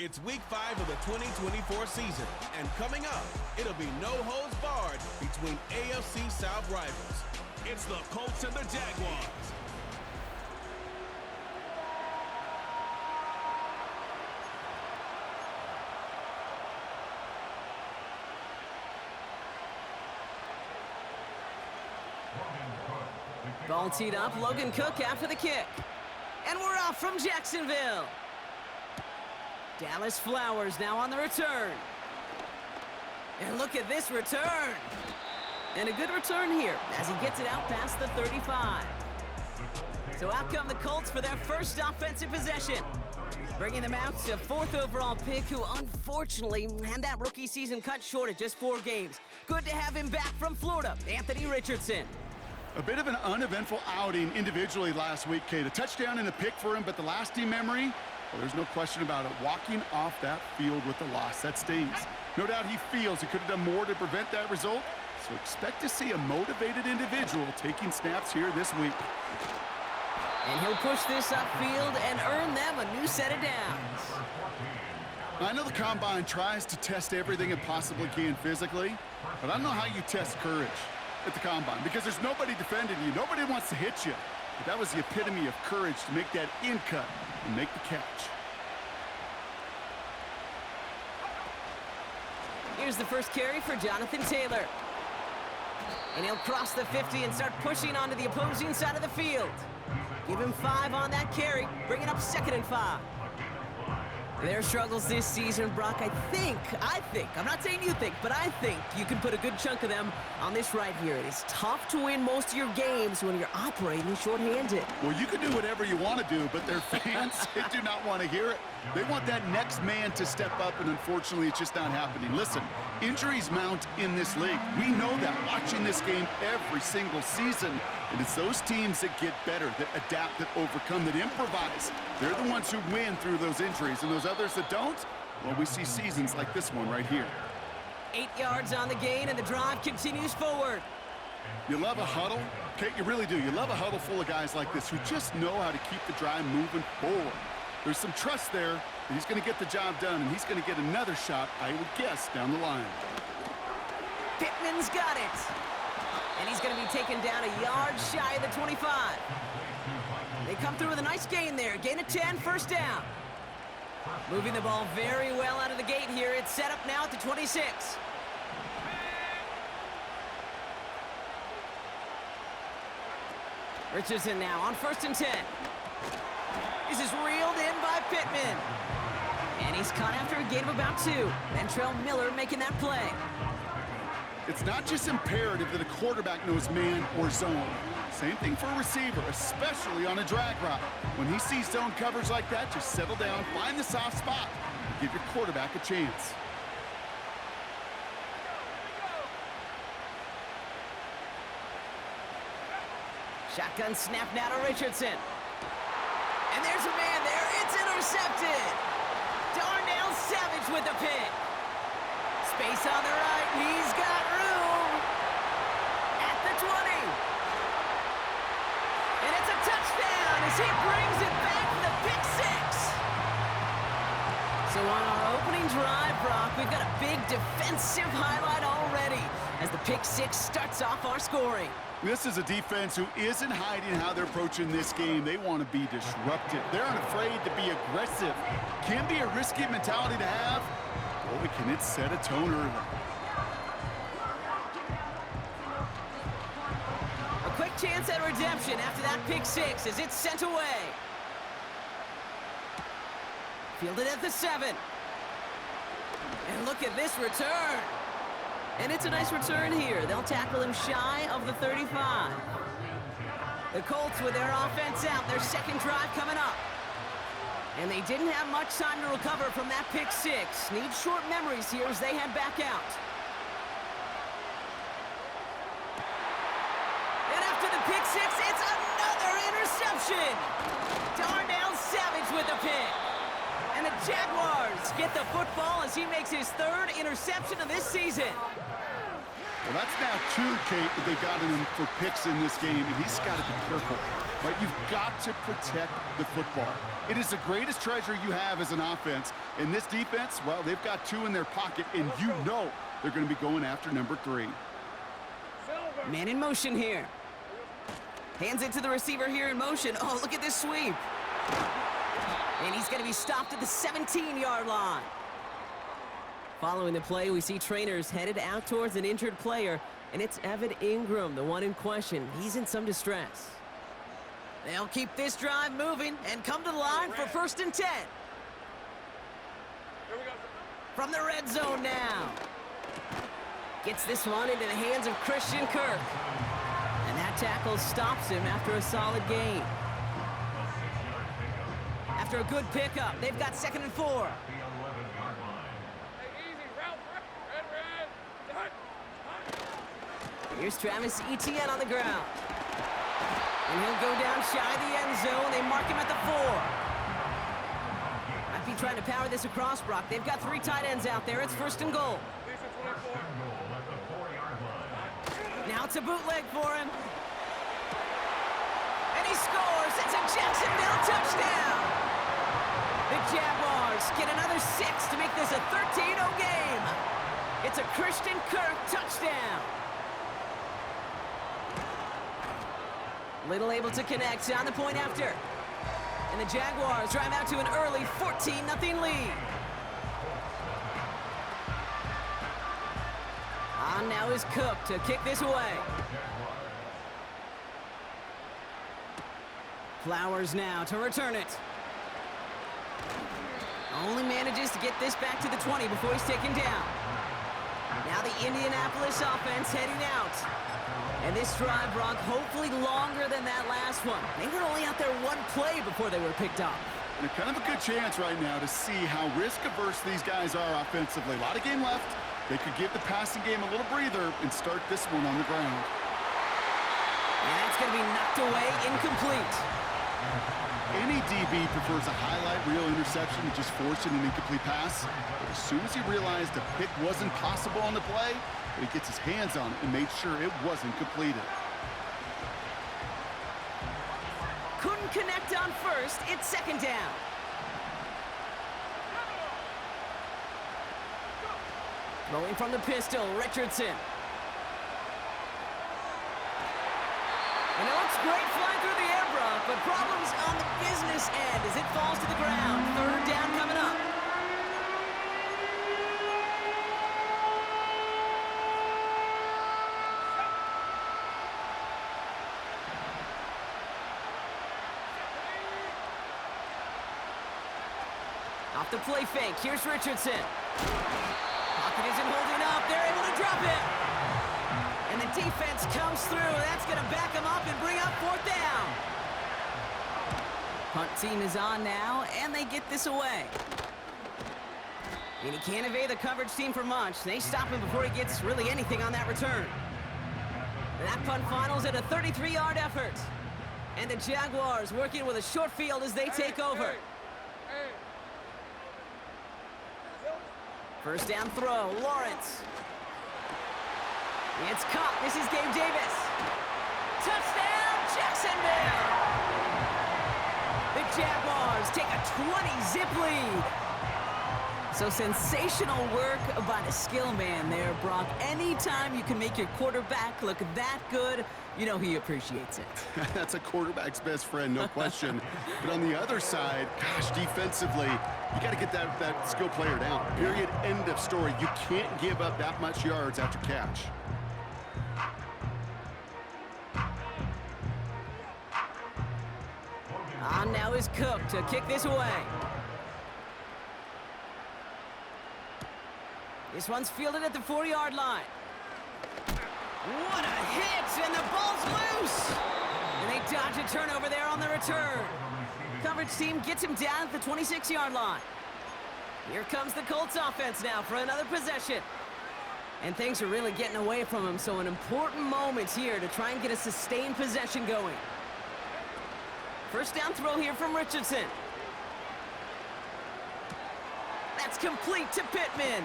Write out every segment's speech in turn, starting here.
It's week 5 of the 2024 season, and coming up, it'll be no holds barred between AFC South rivals. It's the Colts and the Jaguars. Ball teed up, Logan Cook after the kick. And we're off from Jacksonville. Dallas Flowers now on the return. And look at this return. And a good return here as he gets it out past the 35. So out come the Colts for their first offensive possession. Bringing them out to 4th overall pick, who unfortunately had that rookie season cut short at just 4 games. Good to have him back from Florida, Anthony Richardson. A bit of an uneventful outing individually last week, Kate. A touchdown and a pick for him, but the lasting memory, well, there's no question about it. Walking off that field with the loss, that stings. No doubt he feels he could have done more to prevent that result, so expect to see a motivated individual taking snaps here this week. And he'll push this upfield and earn them a new set of downs. I know the Combine tries to test everything it possibly can physically, but I don't know how you test courage at the Combine, because there's nobody defending you. Nobody wants to hit you. But that was the epitome of courage to make that in cut and make the catch. Here's the first carry for Jonathan Taylor. And he'll cross the 50 and start pushing onto the opposing side of the field. Give him 5 on that carry, bring it up 2nd and 5. Their struggles this season, Brock, I think, I'm not saying you think, but I think you can put a good chunk of them on this right here. It is tough to win most of your games when you're operating shorthanded. Well, you can do whatever you want to do, but their fans, they do not want to hear it. They want that next man to step up, and unfortunately, it's just not happening. Listen, injuries mount in this league. We know that watching this game every single season. And it's those teams that get better, that adapt, that overcome, that improvise. They're the ones who win through those injuries. And those others that don't, well, we see seasons like this one right here. 8 yards on the gain, and the drive continues forward. You love a huddle? Kate, you really do. You love a huddle full of guys like this who just know how to keep the drive moving forward. There's some trust there that he's going to get the job done, and he's going to get another shot, I would guess, down the line. Pittman's got it. And he's going to be taken down a yard shy of the 25. They come through with a nice gain there. Gain of 10, first down. Moving the ball very well out of the gate here. It's set up now at the 26. Richardson now on 1st and 10. This is reeled in by Pittman. And he's caught after a gain of about 2. Ventrell Miller making that play. It's not just imperative that a quarterback knows man or zone. Same thing for a receiver, especially on a drag route. When he sees zone coverage like that, just settle down, find the soft spot, and give your quarterback a chance. Shotgun snap now to Richardson. And there's a man there. It's intercepted. Darnell Savage with the pick. Space on the right. He's got room at the 20. And it's a touchdown as he brings it back to the pick 6. So on our opening drive, Brock, we've got a big defensive highlight already as the pick 6 starts off our scoring. This is a defense who isn't hiding how they're approaching this game. They want to be disruptive. They're unafraid to be aggressive. Can be a risky mentality to have. Boy, can it set a tone early. A quick chance at redemption after that pick 6 as it's sent away. Fielded at the 7. And look at this return. And it's a nice return here. They'll tackle him shy of the 35. The Colts with their offense out, their second drive coming up. And they didn't have much time to recover from that pick 6. Need short memories here as they head back out. And after the pick 6, it's another interception. Darnell Savage with the pick. And the Jaguars get the football as he makes his 3rd interception of this season. Well, that's now 2, Kate, that they've gotten him for picks in this game, and he's got to be careful. But you've got to protect the football. It is the greatest treasure you have as an offense. And this defense, well, they've got 2 in their pocket, and you know they're going to be going after number 3. Man in motion here. Hands it to the receiver here in motion. Oh, look at this sweep. And he's going to be stopped at the 17-yard line. Following the play, we see trainers headed out towards an injured player, and it's Evan Ingram, the one in question. He's in some distress. They'll keep this drive moving and come to the line for 1st and 10. From the red zone now. Gets this one into the hands of Christian Kirk. And that tackle stops him after a solid gain. After a good pickup, they've got 2nd and 4. Here's Travis Etienne on the ground. And he'll go down shy of the end zone. They mark him at the 4. Might be trying to power this across, Brock. They've got 3 tight ends out there. It's 1st and goal. Now it's a bootleg for him. And he scores. It's a Jacksonville touchdown. The Jaguars get another 6 to make this a 13-0 game. It's a Christian Kirk touchdown. Little able to connect on the point after. And the Jaguars drive out to an early 14-0 lead. On now is Cook to kick this away. Flowers now to return it. Only manages to get this back to the 20 before he's taken down. Now the Indianapolis offense heading out. And this drive, Brock, hopefully longer than that last one. They were only out there 1 play before they were picked off. And kind of a good chance right now to see how risk-averse these guys are offensively. A lot of game left. They could give the passing game a little breather and start this one on the ground. And that's going to be knocked away, incomplete. Any DB prefers a highlight reel interception to just forcing an incomplete pass. But as soon as he realized a pick wasn't possible on the play, he gets his hands on it and made sure it wasn't completed. Couldn't connect on first. It's 2nd down. Rolling from the pistol, Richardson. And it looks great flying through the air, Brock, but problems on the business end as it falls to the ground. 3rd down coming up. Off the play fake, here's Richardson. Pocket isn't holding up, they're able to drop it. And the defense comes through, that's gonna back them up and bring up 4th down. Punt team is on now, and they get this away. And he can't evade the coverage team for much. They stop him before he gets really anything on that return. And that punt finals at a 33-yard effort. And the Jaguars working with a short field as they take over. 1st down throw, Lawrence. It's caught. This is Gabe Davis. Touchdown, Jacksonville! The Jaguars take a 20-zip lead. So sensational work by the skill man there, Brock. Anytime you can make your quarterback look that good, you know he appreciates it. That's a quarterback's best friend, no question. But on the other side, gosh, defensively, you got to get that skill player down. Period, end of story. You can't give up that much yards after catch. On now is Cook to kick this away. This one's fielded at the 4-yard line. What a hit, and the ball's loose. And they dodge a turnover there on the return. Coverage team gets him down at the 26-yard line. Here comes the Colts offense now for another possession. And things are really getting away from him, so an important moment here to try and get a sustained possession going. 1st down throw here from Richardson. That's complete to Pittman.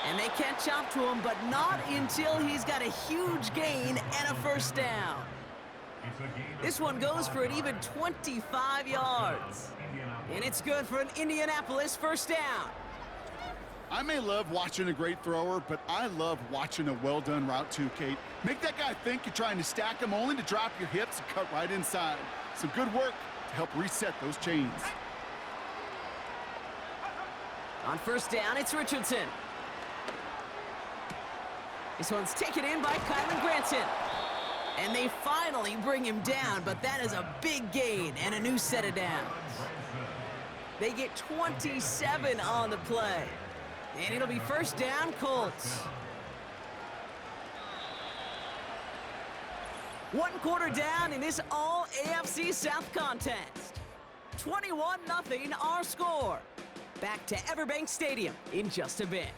And they catch up to him, but not until he's got a huge gain and a first down. This one goes for an even 25 yards. And it's good for an Indianapolis first down. I may love watching a great thrower, but I love watching a well-done route too, Kate. Make that guy think you're trying to stack him only to drop your hips and cut right inside. Some good work to help reset those chains. On first down, it's Richardson. This one's taken in by Kylan Granson. And they finally bring him down, but that is a big gain and a new set of downs. They get 27 on the play. And it'll be first down, Colts. 1 quarter down in this all-AFC South contest. 21-0 our score. Back to Everbank Stadium in just a bit.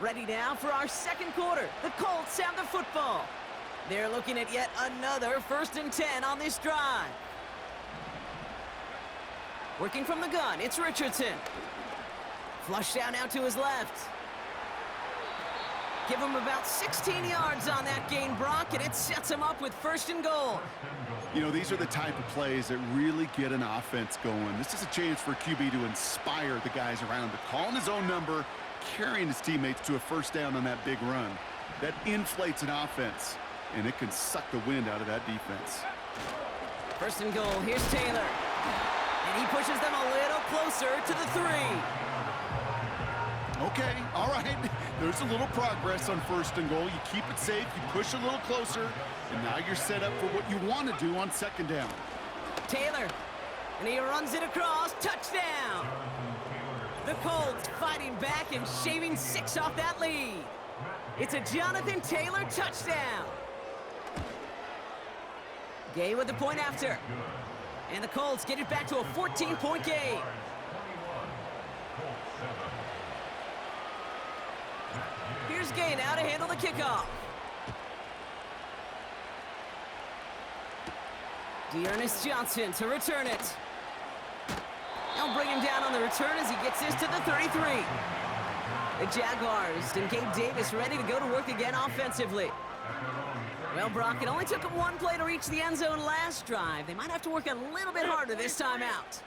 Ready now for our second quarter. The Colts have the football. They're looking at yet another 1st and 10 on this drive. Working from the gun, it's Richardson. Flush down out to his left. Give him about 16 yards on that gain, Brock, and it sets him up with 1st and goal. You know, these are the type of plays that really get an offense going. This is a chance for QB to inspire the guys around him, calling his own number, carrying his teammates to a first down on that big run. That inflates an offense, and it can suck the wind out of that defense. 1st and goal, here's Taylor. And he pushes them a little closer to the 3. Okay, all right. There's a little progress on 1st and goal. You keep it safe, you push a little closer, and now you're set up for what you want to do on 2nd down. Taylor, and he runs it across, touchdown! The Colts fighting back and shaving 6 off that lead. It's a Jonathan Taylor touchdown. Gay with the point after. And the Colts get it back to a 14-point game. Here's Gay now to handle the kickoff. Dearness Johnson to return it. They'll bring him down on the return as he gets this to the 33. The Jaguars and Gabe Davis ready to go to work again offensively. Well, Brock, it only took them 1 play to reach the end zone last drive. They might have to work a little bit harder this time out.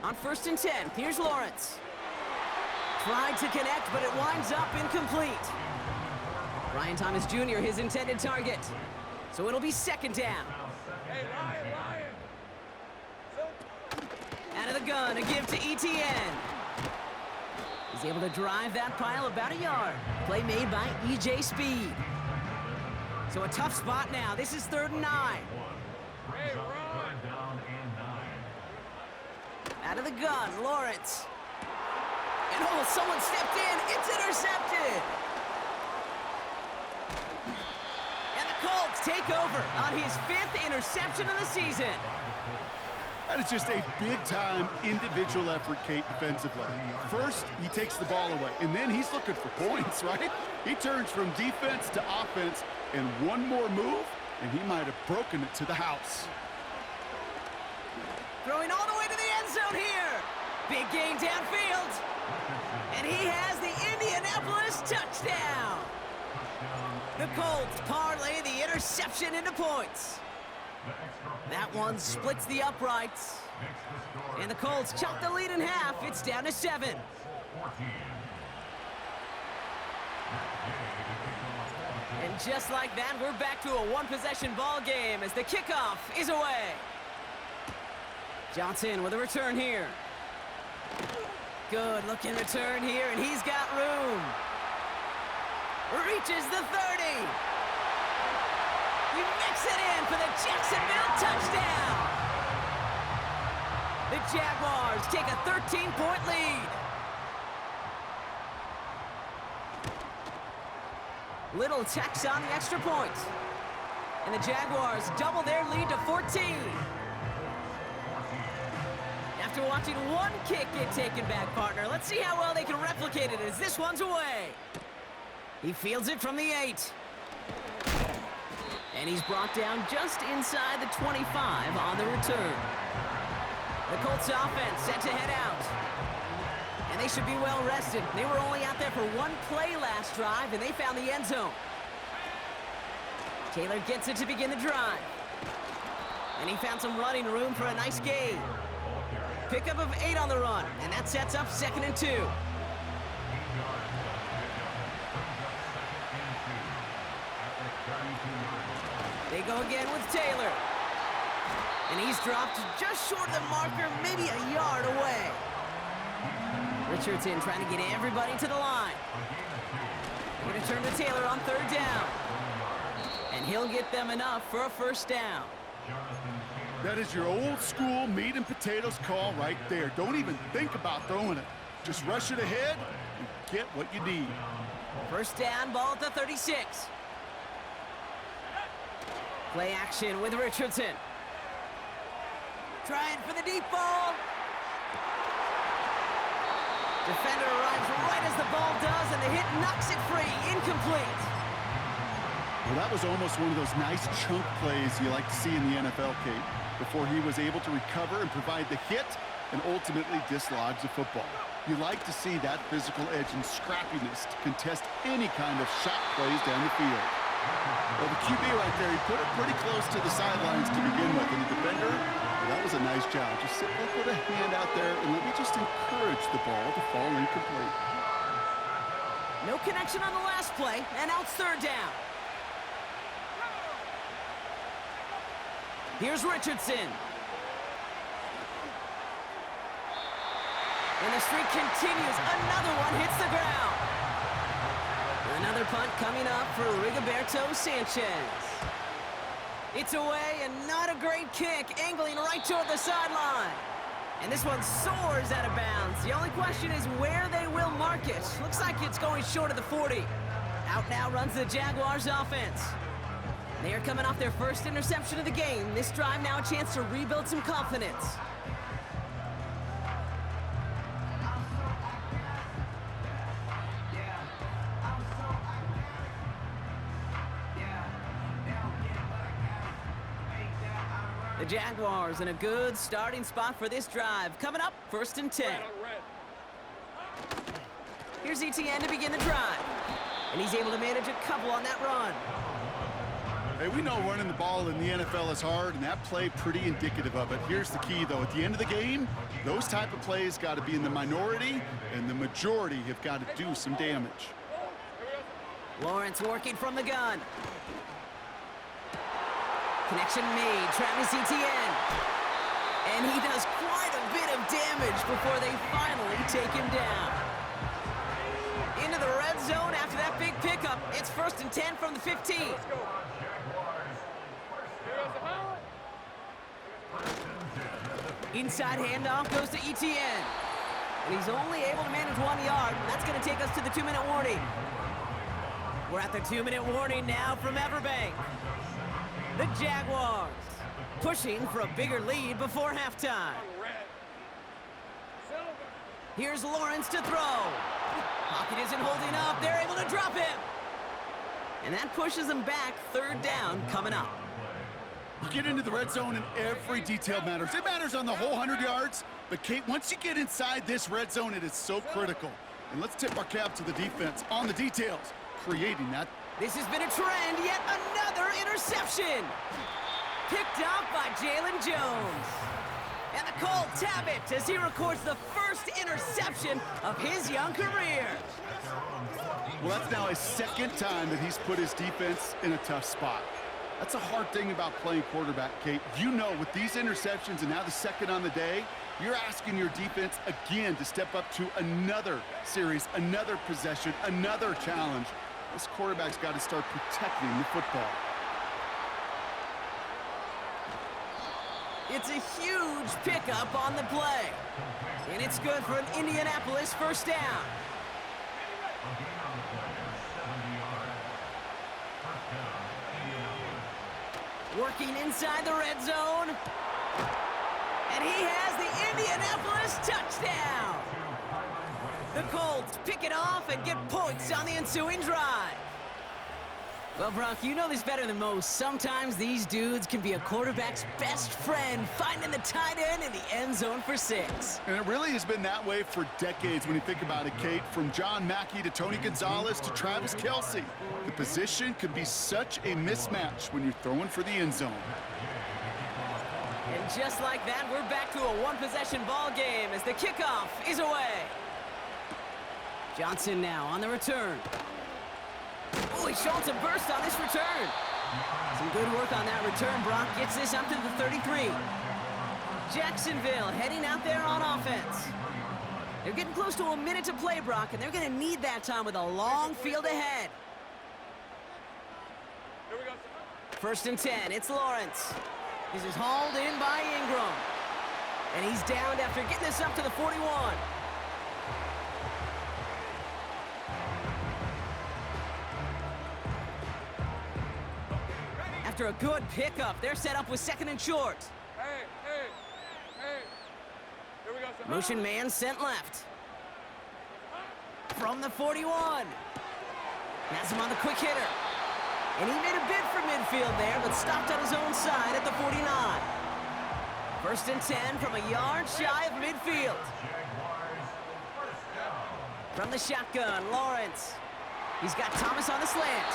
On 1st and 10, here's Lawrence. Tried to connect, but it winds up incomplete. Brian Thomas Jr., his intended target. So it'll be 2nd down. Out of the gun, a give to ETN. He's able to drive that pile about a yard. Play made by EJ Speed. So a tough spot now. This is 3rd and 9. Out of the gun, Lawrence. And oh, someone stepped in. It's intercepted. And the Colts take over on his 5th interception of the season. That is just a big-time individual effort, Kate, defensively. First, he takes the ball away, and then he's looking for points, right? He turns from defense to offense, and one more move, and he might have broken it to the house. Throwing all the way to the end zone here. Big gain downfield. And he has the Indianapolis touchdown. The Colts parlay the interception into points. That one splits the uprights. And the Colts chop the lead in half. It's down to 7. And just like that, we're back to a 1-possession ball game as the kickoff is away. Johnson with a return here. Good looking return here, and he's got room. Reaches the 30. He mix it in for the Jacksonville touchdown. The Jaguars take a 13-point lead. Little tacks on the extra point. And the Jaguars double their lead to 14. after watching one kick get taken back, partner. Let's see how well they can replicate it as this one's away. He fields it from the 8. And he's brought down just inside the 25 on the return. The Colts offense set to head out. And they should be well rested. They were only out there for one play last drive, and they found the end zone. Taylor gets it to begin the drive. And he found some running room for a nice gain. Pickup of 8 on the run, and that sets up 2nd and 2. They go again with Taylor. And he's dropped just short of the marker, maybe a yard away. Richardson trying to get everybody to the line. They're going to turn to Taylor on 3rd down. And he'll get them enough for a 1st down. That is your old school meat and potatoes call right there. Don't even think about throwing it. Just rush it ahead and get what you need. 1st down, ball at the 36. Play action with Richardson. Trying for the deep ball. Defender arrives right as the ball does, and the hit knocks it free. Incomplete. Well, that was almost one of those nice chunk plays you like to see in the NFL, Kate, before he was able to recover and provide the hit and ultimately dislodge the football. You like to see that physical edge and scrappiness to contest any kind of shot plays down the field. Well, the QB right there, he put it pretty close to the sidelines to begin with, and the defender, well, that was a nice job. Just sit up with a hand out there and let me just encourage the ball to fall incomplete. No connection on the last play, and now it's 3rd down. Here's Richardson. And the streak continues. Another one hits the ground. Another punt coming up for Rigoberto Sanchez. It's away, and not a great kick, angling right toward the sideline. And this one soars out of bounds. The only question is where they will mark it. Looks like it's going short of the 40. Out now runs the Jaguars offense. They are coming off their first interception of the game. This drive now a chance to rebuild some confidence. The Jaguars in a good starting spot for this drive. Coming up, 1st and 10. Here's ETN to begin the drive. And he's able to manage a couple on that run. Hey, we know running the ball in the NFL is hard, and that play pretty indicative of it. Here's the key, though. At the end of the game, those type of plays got to be in the minority, and the majority have got to do some damage. Lawrence working from the gun. Connection made, Travis Etienne. And he does quite a bit of damage before they finally take him down. Into the red zone after that big pickup. It's 1st and 10 from the 15. Inside handoff goes to Etienne. And he's only able to manage 1 yard. That's going to take us to the 2-minute warning. We're at the 2-minute warning now from Everbank. The Jaguars pushing for a bigger lead before halftime. Here's Lawrence to throw. Pocket isn't holding up. They're able to drop him. And that pushes them back. 3rd down coming up. You get into the red zone and every detail matters. It matters on the whole 100 yards. But, Kate, once you get inside this red zone, it is so critical. And let's tip our cap to the defense on the details, creating that. This has been a trend, yet another interception. Picked off by Jalen Jones. And the Colts have it as he records the first interception of his young career. Well, that's now his 2nd time that he's put his defense in a tough spot. That's a hard thing about playing quarterback, Kate. You know, with these interceptions and now the 2nd on the day, you're asking your defense again to step up to another series, another possession, another challenge. This quarterback's got to start protecting the football. It's a huge pickup on the play. And it's good for an Indianapolis 1st down. Working inside the red zone. And he has the Indianapolis touchdown. The Colts pick it off and get points on the ensuing drive. Well, Brock, you know this better than most. Sometimes these dudes can be a quarterback's best friend, finding the tight end in the end zone for 6. And it really has been that way for decades when you think about it, Kate. From John Mackey to Tony Gonzalez to Travis Kelce. The position can be such a mismatch when you're throwing for the end zone. And just like that, we're back to a one-possession ball game as the kickoff is away. Johnson now on the return. Oh, he's showing some burst on this return. Some good work on that return. Brock gets this up to the 33. Jacksonville heading out there on offense. They're getting close to a minute to play, Brock, and they're going to need that time with a long field ahead. First and 10, it's Lawrence. This is hauled in by Ingram. And he's downed after getting this up to the 41. After a good pickup, they're set up with second and short. Hey. Here we go. Motion man sent left. From the 41. Has him on the quick hitter. And he made a bid for midfield there, but stopped on his own side at the 49. First and 10 from a yard shy of midfield. From the shotgun, Lawrence. He's got Thomas on the slant.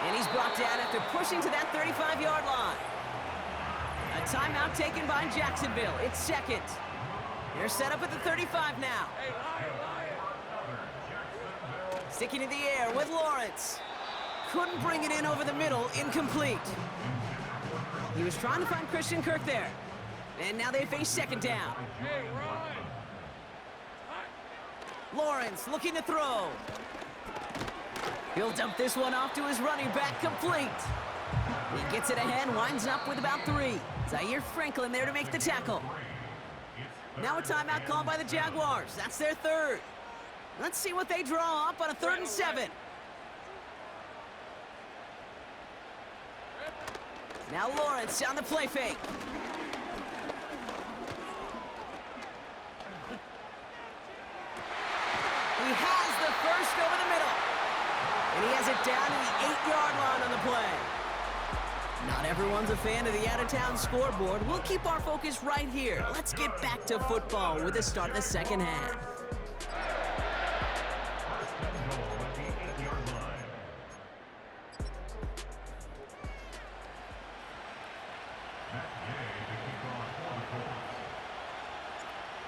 And he's brought down after pushing to that 35-yard line. A timeout taken by Jacksonville. It's second. They're set up at the 35 now. Sticking in the air with Lawrence. Couldn't bring it in over the middle. Incomplete. He was trying to find Christian Kirk there. And now they face second down. Lawrence looking to throw. He'll dump this one off to his running back, complete. He gets it ahead, winds up with about 3. Zaire Franklin there to make the tackle. Now a timeout called by the Jaguars. That's their third. Let's see what they draw up on a 3rd and 7. Now Lawrence on the play fake. He has the first over the middle. And he has it down to the 8-yard line on the play. Not everyone's a fan of the out-of-town scoreboard. We'll keep our focus right here. Let's get back to football with the start of the second half.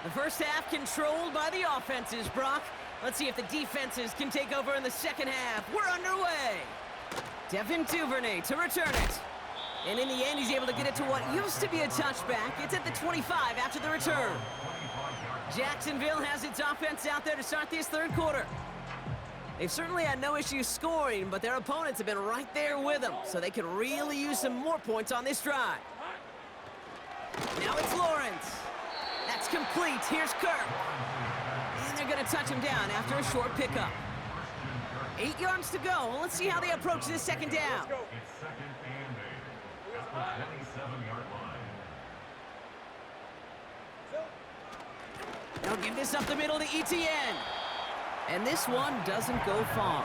The first half controlled by the offenses, Brock. Let's see if the defenses can take over in the second half. We're underway. Devin Duvernay to return it. And in the end, he's able to get it to what used to be a touchback. It's at the 25 after the return. Jacksonville has its offense out there to start this third quarter. They've certainly had no issues scoring, but their opponents have been right there with them, so they could really use some more points on this drive. Now it's Lawrence. That's complete. Here's Kirk. And they're going to touch him down after a short pickup. 8 yards to go. Let's see how they approach this second down. It's second and 8 at the 27-yard line. They'll give this up the middle to ETN. And this one doesn't go far.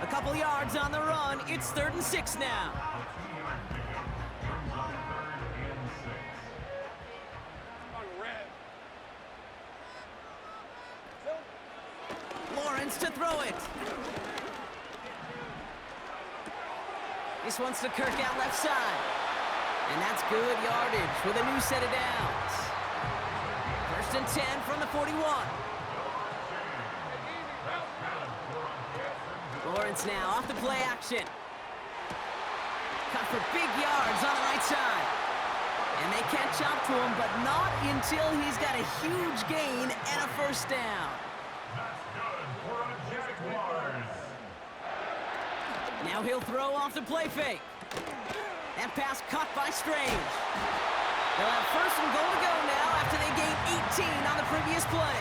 A couple yards on the run. It's 3rd and 6 now. Lawrence to throw it. This one's to Kirk out left side. And that's good yardage with a new set of downs. 1st and 10 from the 41. Lawrence now off the play action. Cut for big yards on the right side. And they catch up to him, but not until he's got a huge gain and a first down. Now he'll throw off the play fake. That pass caught by Strange. They'll have 1st and goal to go now after they gained 18 on the previous play.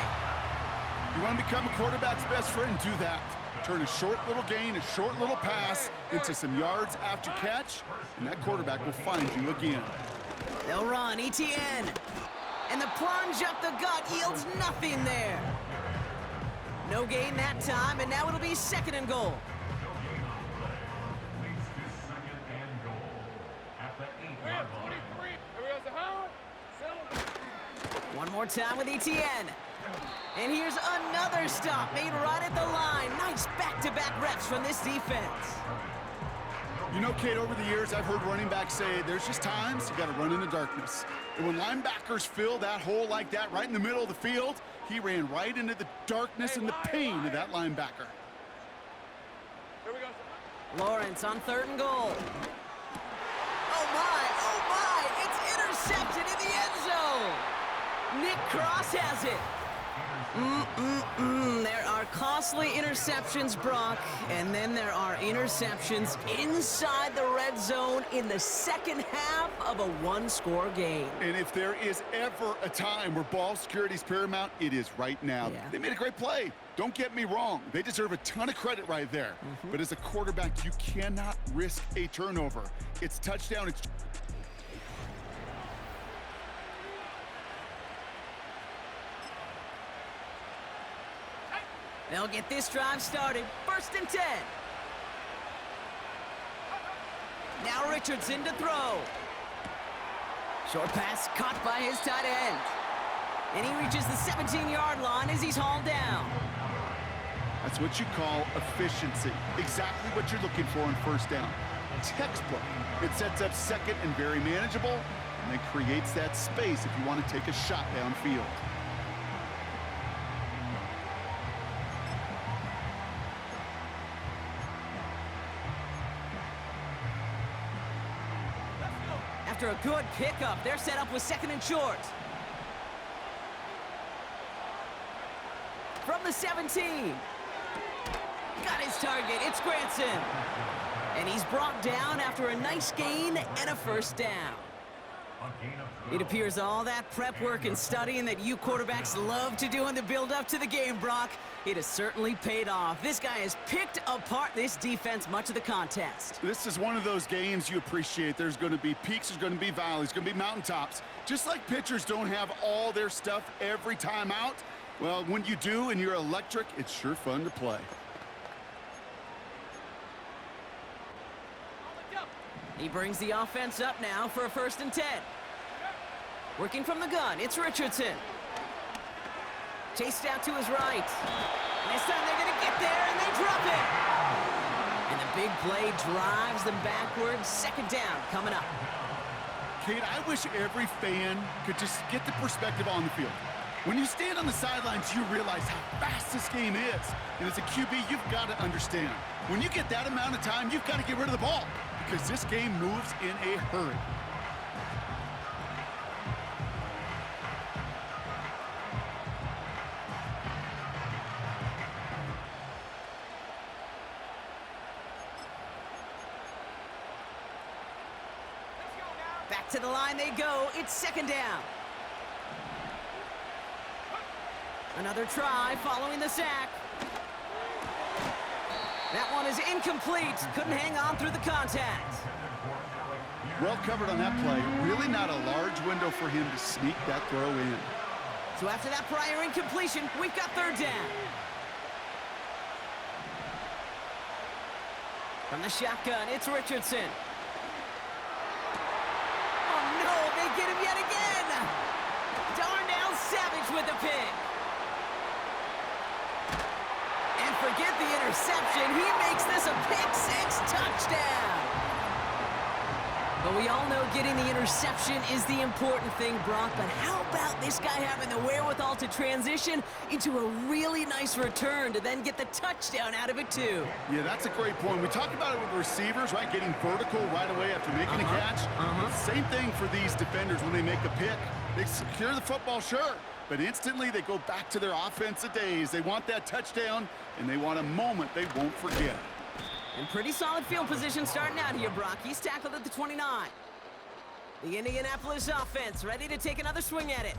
You want to become a quarterback's best friend, do that. Turn a short little gain, a short little pass into some yards after catch, and that quarterback will find you again. They'll run, ETN. And the plunge up the gut yields nothing there. No gain that time, and now it'll be 2nd and goal. Leads to 2nd and goal at the 8-yard line. One more time with ETN. And here's another stop made right at the line. Nice back-to-back reps from this defense. You know, Kate, over the years, I've heard running backs say there's just times you got to run in the darkness. And when linebackers fill that hole like that right in the middle of the field, he ran right into the darkness and the pain of that linebacker. Lawrence on 3rd and goal. Oh my, it's intercepted in the end zone. Nick Cross has it. There are costly interceptions, Brock, and then there are interceptions inside the red zone in the second half of a one-score game. And if there is ever a time where ball security is paramount, it is right now. Yeah. They made a great play. Don't get me wrong. They deserve a ton of credit right there. But as a quarterback, you cannot risk a turnover. It's touchdown. It's They'll get this drive started. 1st and 10. Now Richardson to throw. Short pass caught by his tight end. And he reaches the 17-yard line as he's hauled down. That's what you call efficiency. Exactly what you're looking for on 1st down. Textbook. It sets up 2nd and very manageable, and then creates that space if you want to take a shot downfield. After a good pickup, they're set up with 2nd and short. From the 17. Got his target. It's Granson. And he's brought down after a nice gain and a 1st down. It appears all that prep work and studying that you quarterbacks love to do in the build-up to the game, Brock, it has certainly paid off. This guy has picked apart this defense much of the contest. This is one of those games you appreciate. There's going to be peaks, there's going to be valleys, there's going to be mountaintops. Just like pitchers don't have all their stuff every time out, well, when you do and you're electric, it's sure fun to play. He brings the offense up now for a 1st and 10. Working from the gun, it's Richardson. Chased out to his right. And this time they're going to get there, and they drop it. And the big play drives them backwards. 2nd down coming up. Kate, I wish every fan could just get the perspective on the field. When you stand on the sidelines, you realize how fast this game is. And as a QB, you've got to understand. When you get that amount of time, you've got to get rid of the ball, because this game moves in a hurry. Back to the line they go. It's 2nd down. Another try following the sack. That one is incomplete. Couldn't hang on through the contact. Well covered on that play. Really not a large window for him to sneak that throw in. So after that prior incompletion, we've got 3rd down. From the shotgun, it's Richardson. Oh no, they get him yet again. Darnell Savage with the pick. And forget the interception. He makes this a pick-6 touchdown. But we all know getting the interception is the important thing, Brock. But how about this guy having the wherewithal to transition into a really nice return to then get the touchdown out of it, too? Yeah, that's a great point. We talked about it with receivers, right? Getting vertical right away after making a catch. Same thing for these defenders when they make a pick. They secure the football, sure, but instantly they go back to their offensive days. They want that touchdown, and they want a moment they won't forget. And pretty solid field position starting out here, Brock. He's tackled at the 29. The Indianapolis offense ready to take another swing at it.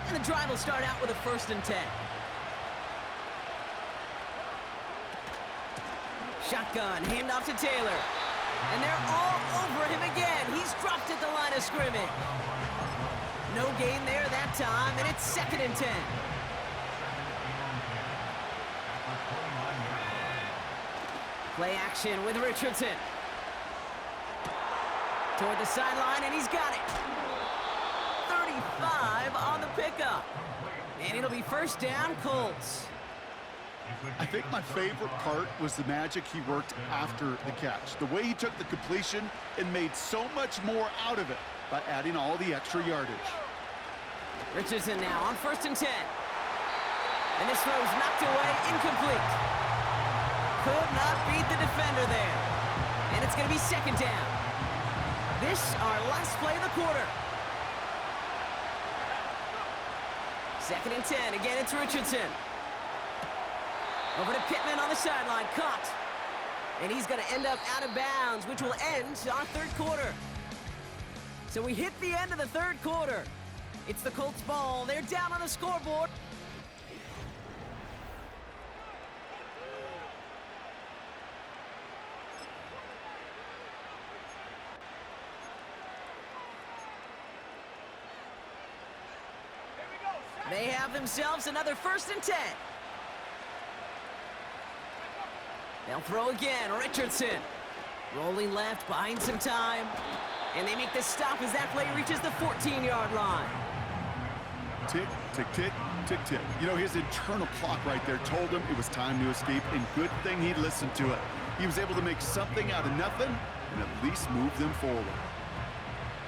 And the drive will start out with a 1st and 10. Shotgun, handoff to Taylor. And they're all over him again. He's dropped at the line of scrimmage. No gain there that time, and it's 2nd and 10. Play action with Richardson. Toward the sideline, and he's got it. 35 on the pickup. And it'll be 1st down, Colts. I think my favorite part was the magic he worked after the catch. The way he took the completion and made so much more out of it by adding all the extra yardage. Richardson now on 1st and 10. And this throw's knocked away, incomplete. Could not beat the defender there. And it's going to be 2nd down. This, our last play of the quarter. 2nd and 10. Again, it's Richardson. Over to Pittman on the sideline. Caught. And he's going to end up out of bounds, which will end our 3rd quarter. So we hit the end of the 3rd quarter. It's the Colts ball. They're down on the scoreboard. They have themselves another 1st and 10. They'll throw again. Richardson rolling left, buying some time. And they make the stop as that play reaches the 14-yard line. Tick, tick, tick, tick, tick. You know, his internal clock right there told him it was time to escape, and good thing he listened to it. He was able to make something out of nothing and at least move them forward.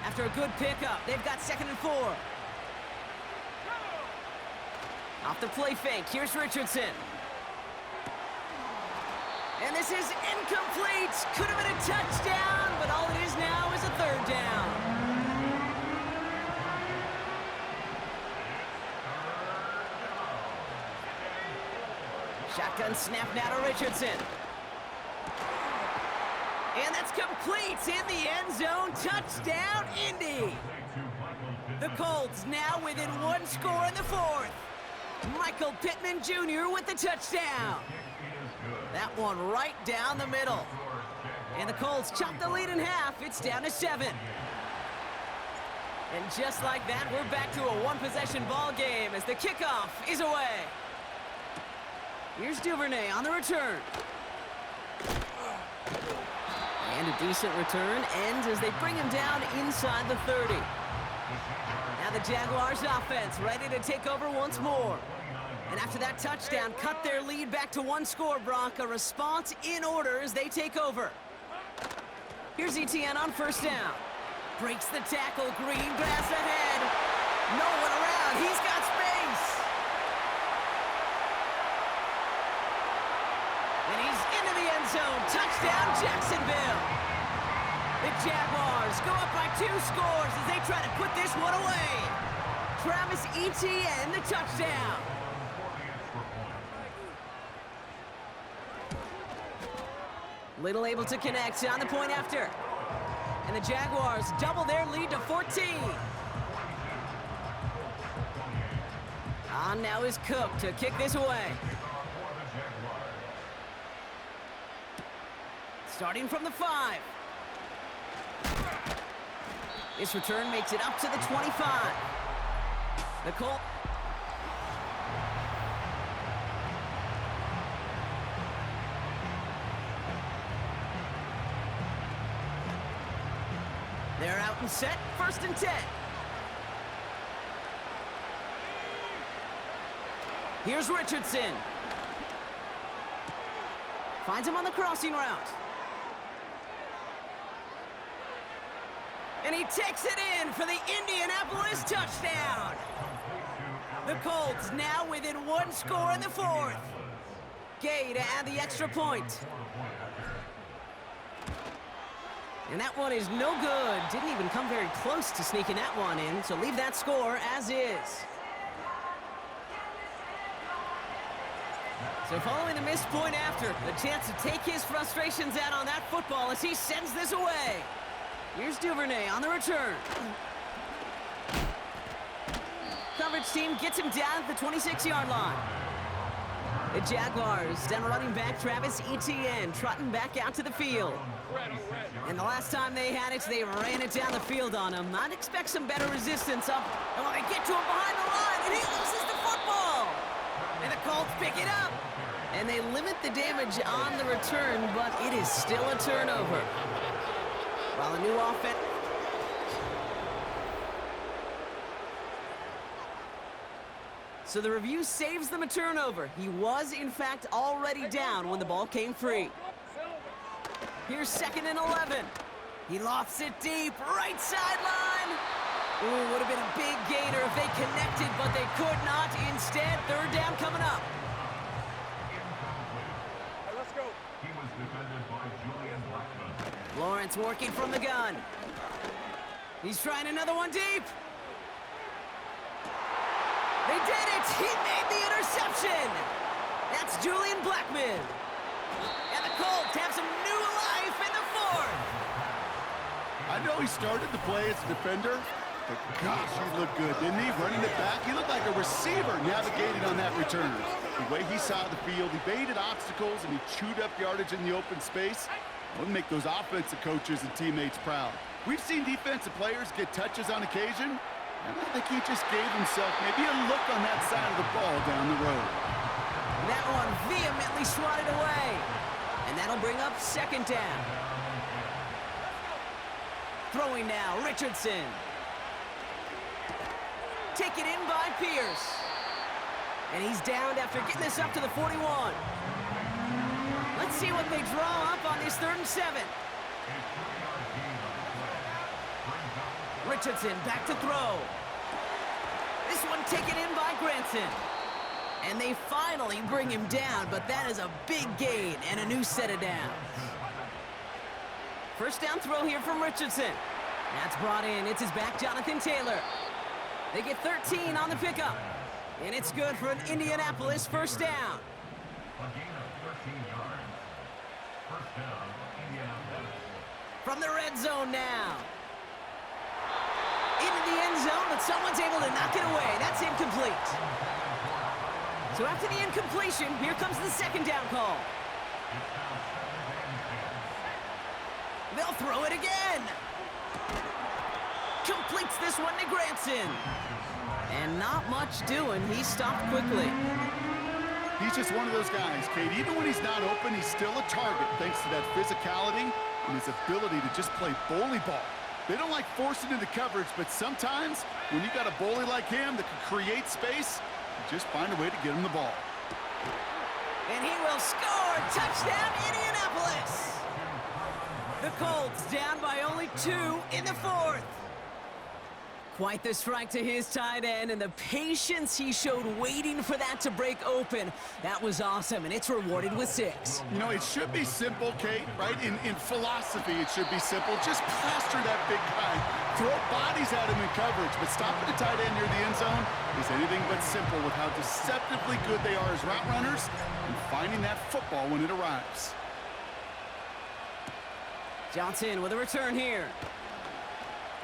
After a good pickup, they've got 2nd and 4. Off the play fake, here's Richardson. And this is incomplete. Could have been a touchdown, but all it is now is a 3rd down. Shotgun snap now to Richardson. And that's complete in the end zone. Touchdown, Indy. The Colts now within 1 score in the 4th. Michael Pittman Jr. with the touchdown. That one right down the middle. And the Colts chop the lead in half. It's down to 7. And just like that, we're back to a 1-possession ball game as the kickoff is away. Here's Duvernay on the return. And a decent return ends as they bring him down inside the 30. Now the Jaguars offense ready to take over once more. And after that touchdown, cut their lead back to 1 score, Brock. A response in order as they take over. Here's Etienne on 1st down. Breaks the tackle, green grass ahead. No one around, he's got space. And he's into the end zone. Touchdown, Jacksonville. The Jaguars go up by 2 scores as they try to put this one away. Travis Etienne, the touchdown. Little able to connect on the point after. And the Jaguars double their lead to 14. On now is Cook to kick this away. Starting from the 5. This return makes it up to the 25. The Colts. They're out and set, 1st and 10. Here's Richardson. Finds him on the crossing route. And he takes it in for the Indianapolis touchdown. The Colts now within 1 score in the 4th. Gay to add the extra point. And that one is no good. Didn't even come very close to sneaking that one in, so leave that score as is. So following the missed point after, the chance to take his frustrations out on that football as he sends this away. Here's Duvernay on the return. Coverage team gets him down at the 26-yard line. The Jaguars down running back Travis Etienne trotting back out to the field. And the last time they had it, they ran it down the field on him. I'd expect some better resistance up. And when they get to him behind the line, and he loses the football. And the Colts pick it up. And they limit the damage on the return, but it is still a turnover. While a new offense... So the review saves them a turnover. He was, in fact, already down when the ball came free. Here's 2nd and 11. He lofts it deep, right sideline. Ooh, would have been a big gainer if they connected, but they could not. Instead, 3rd down coming up. Let's go. He was defended by Julian Blackman. Lawrence working from the gun. He's trying another one deep. They did it! He made the interception! That's Julian Blackman. And the Colts have some new life in the 4th. I know he started the play as a defender, but gosh, he looked good, didn't he? Running it back, he looked like a receiver navigating on that return. The way he saw the field, he baited obstacles, and he chewed up yardage in the open space. Wouldn't make those offensive coaches and teammates proud. We've seen defensive players get touches on occasion, and I think he just gave himself maybe a look on that side of the ball down the road. That one vehemently swatted away. And that'll bring up 2nd down. Throwing now, Richardson. Taken in by Pierce. And he's downed after getting this up to the 41. Let's see what they draw up on this 3rd and 7. Richardson back to throw. This one taken in by Granson. And they finally bring him down, but that is a big gain and a new set of downs. 1st down throw here from Richardson. That's brought in. It's his back, Jonathan Taylor. They get 13 on the pickup. And it's good for an Indianapolis 1st down. A gain of 13 yards. 1st down, Indianapolis. From the red zone now. Into the end zone, but someone's able to knock it away. That's incomplete. So after the incompletion, here comes the 2nd down call. They'll throw it again. Completes this one to Granson. And not much doing. He stopped quickly. He's just one of those guys, Kate. Even when he's not open, he's still a target thanks to that physicality and his ability to just play bully ball. They don't like forcing into coverage, but sometimes when you got a bully like him that can create space, you just find a way to get him the ball. And he will score! Touchdown, Indianapolis! The Colts down by only 2 in the 4th. Quite the strike to his tight end, and the patience he showed waiting for that to break open. That was awesome, and it's rewarded with 6. You know, it should be simple, Kate, right? In philosophy, it should be simple. Just plaster that big guy. Throw bodies at him in coverage, but stopping the tight end near the end zone is anything but simple with how deceptively good they are as route runners and finding that football when it arrives. Johnson with a return here.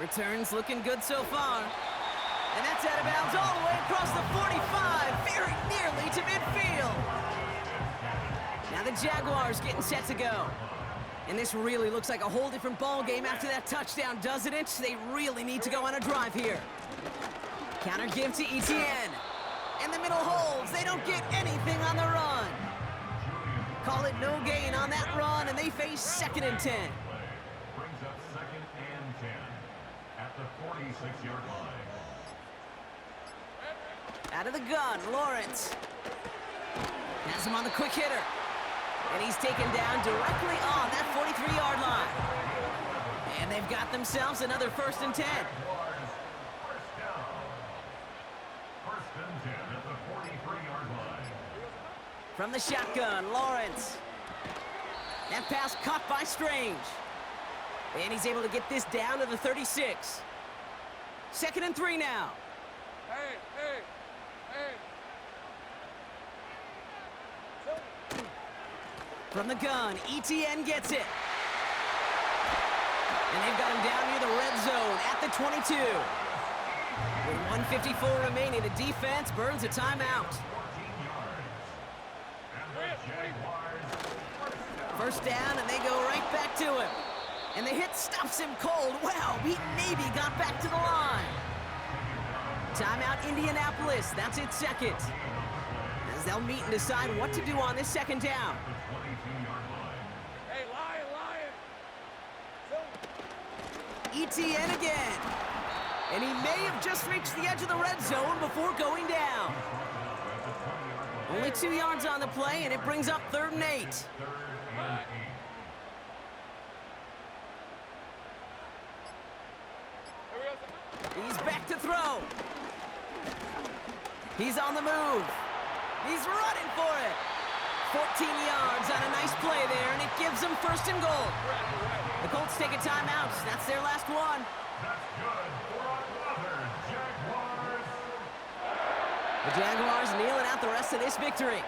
Returns looking good so far. And that's out of bounds all the way across the 45, very nearly to midfield. Now the Jaguars getting set to go. And this really looks like a whole different ball game after that touchdown, doesn't it? They really need to go on a drive here. Counter give to Etienne. And the middle holds. They don't get anything on the run. Call it no gain on that run, and they face 2nd and 10. Brings up 2nd and 10 at the 46-yard line. Out of the gun, Lawrence. Has him on the quick hitter. And he's taken down directly on that 43-yard line. And they've got themselves another 1st and 10. First down. 1st and 10 at the 43-yard line. From the shotgun, Lawrence. That pass caught by Strange. And he's able to get this down to the 36. 2nd and 3 now. Hey. From the gun, Etienne gets it. And they've got him down near the red zone at the 22. With 1:54 remaining, the defense burns a timeout. first down, and they go right back to him. And the hit stops him cold. Wow, he maybe got back to the line. Timeout, Indianapolis. That's its second. As they'll meet and decide what to do on this second down. Hey, Lion. ETN again. And he may have just reached the edge of the red zone before going down. Only 2 yards on the play, and it brings up 3rd and 8. He's back to throw. He's on the move. He's running for it. 14 yards on a nice play there, and it gives them 1st and goal. The Colts take a timeout. That's their last one. That's good for another Jaguars. The Jaguars kneeling out the rest of this victory.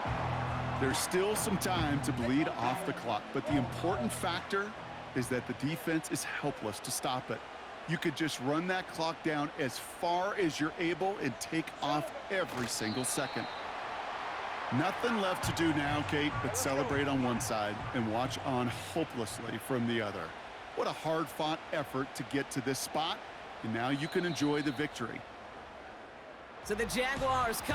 There's still some time to bleed off the clock, but the important factor is that the defense is helpless to stop it. You could just run that clock down as far as you're able and take off every single second. Nothing left to do now, Kate, but celebrate on one side and watch on hopelessly from the other. What a hard-fought effort to get to this spot, and now you can enjoy the victory. So the Jaguars come